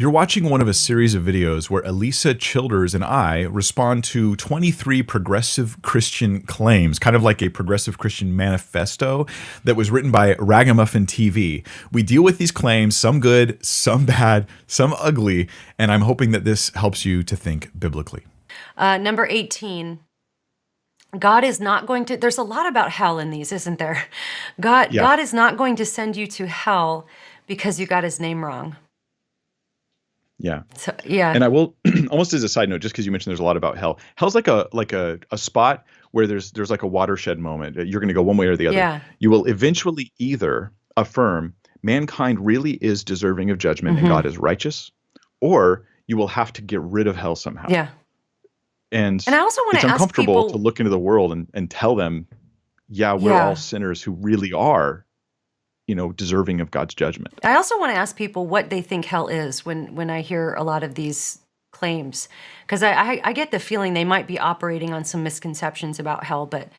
You're watching one of a series of videos where Alisa Childers and I respond to 23 progressive Christian claims, kind of like a progressive Christian manifesto that was written by Ragamuffin TV. We deal with these claims, some good, some bad, some ugly, and I'm hoping that this helps you to think biblically. Number 18. God is not going to, there's a lot about hell in these, isn't there? God is not going to send you to hell because you got his name wrong. Yeah. So, yeah. And I will, almost as a side note, just because you mentioned there's a lot about hell. Hell's like a spot where there's like a watershed moment. You're going to go one way or the other. Yeah. You will eventually either affirm mankind really is deserving of judgment and God is righteous, or you will have to get rid of hell somehow. Yeah. And I also want it's to ask uncomfortable people to look into the world and tell them, yeah, we're all sinners who really are, deserving of God's judgment. I also want to ask people what they think hell is when I hear a lot of these claims, because I get the feeling they might be operating on some misconceptions about hell. But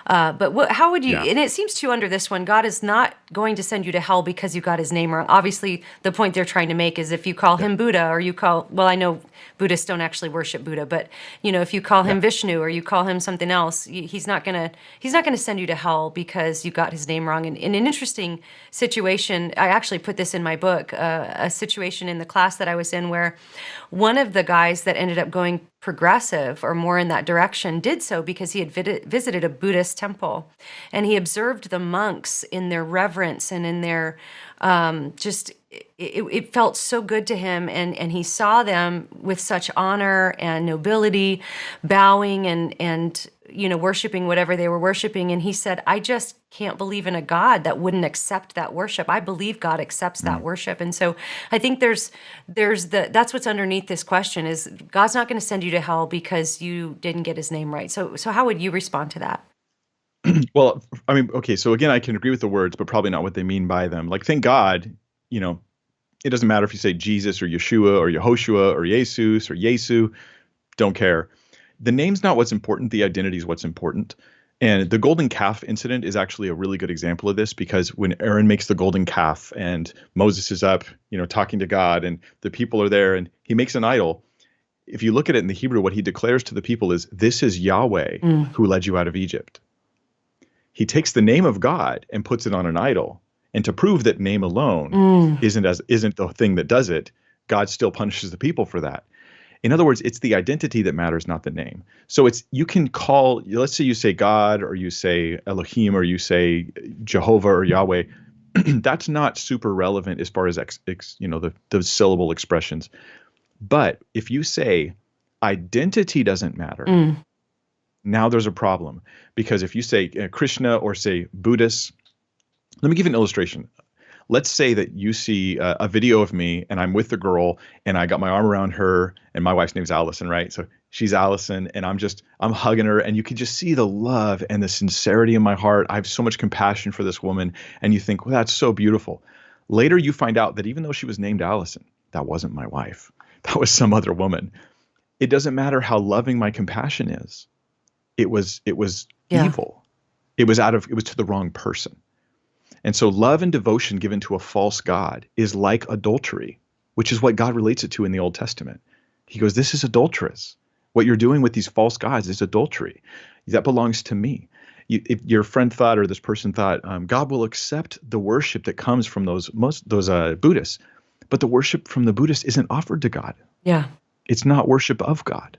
how would you? Yeah. And it seems to under this one, God is not going to send you to hell because you got his name wrong. Obviously, the point they're trying to make is if you call him Buddha, or you call, well, I know Buddhists don't actually worship Buddha, but if you call him Vishnu or you call him something else, he's not gonna send you to hell because you got his name wrong. And in an interesting situation, I actually put this in my book, a situation in the class that I was in where one of the guys that ended up going progressive or more in that direction did so because he had visited a Buddhist temple, and he observed the monks in their reverence and in their it felt so good to him, and he saw them with such honor and nobility, bowing and worshiping whatever they were worshiping. And he said, I just can't believe in a God that wouldn't accept that worship. I believe God accepts that worship. And so I think that's what's underneath this question is God's not going to send you to hell because you didn't get his name right. So how would you respond to that? Well, I mean, okay, so again, I can agree with the words, but probably not what they mean by them. Like, thank God, it doesn't matter if you say Jesus or Yeshua or Yehoshua or Jesus or Yesu, don't care. The name's not what's important. The identity is what's important. And the golden calf incident is actually a really good example of this, because when Aaron makes the golden calf and Moses is up, talking to God, and the people are there and he makes an idol. If you look at it in the Hebrew, what he declares to the people is, this is Yahweh who led you out of Egypt. He takes the name of God and puts it on an idol. And to prove that name alone isn't the thing that does it, God still punishes the people for that. In other words, it's the identity that matters, not the name. So you can call, let's say you say God, or you say Elohim, or you say Jehovah or Yahweh. That's not super relevant as far as the syllable expressions. But if you say identity doesn't matter, now there's a problem. Because if you say Krishna or say Buddhist, let me give you an illustration. Let's say that you see a video of me and I'm with the girl and I got my arm around her, and my wife's name's Allison, right? So she's Allison and I'm hugging her, and you can just see the love and the sincerity in my heart. I have so much compassion for this woman, and you think, well, that's so beautiful. Later you find out that even though she was named Allison, that wasn't my wife. That was some other woman. It doesn't matter how loving my compassion is. It was evil. It was to the wrong person. And so love and devotion given to a false god is like adultery, which is what God relates it to in the Old Testament. He goes, this is adulterous. What you're doing with these false gods is adultery. That belongs to me. If your friend thought, or this person thought, God will accept the worship that comes from those Buddhists, but the worship from the Buddhists isn't offered to God. Yeah. It's not worship of God.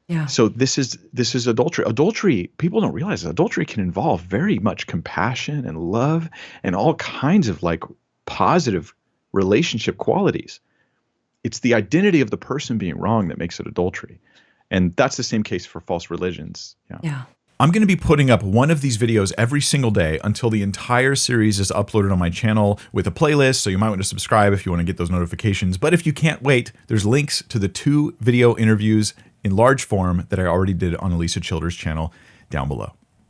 Yeah. So this is adultery. Adultery, people don't realize that adultery can involve very much compassion and love and all kinds of like positive relationship qualities. It's the identity of the person being wrong that makes it adultery. And that's the same case for false religions. Yeah. I'm going to be putting up one of these videos every single day until the entire series is uploaded on my channel with a playlist, so you might want to subscribe if you want to get those notifications. But if you can't wait, there's links to the 2 video interviews in large form that I already did on Alisa Childers' channel down below.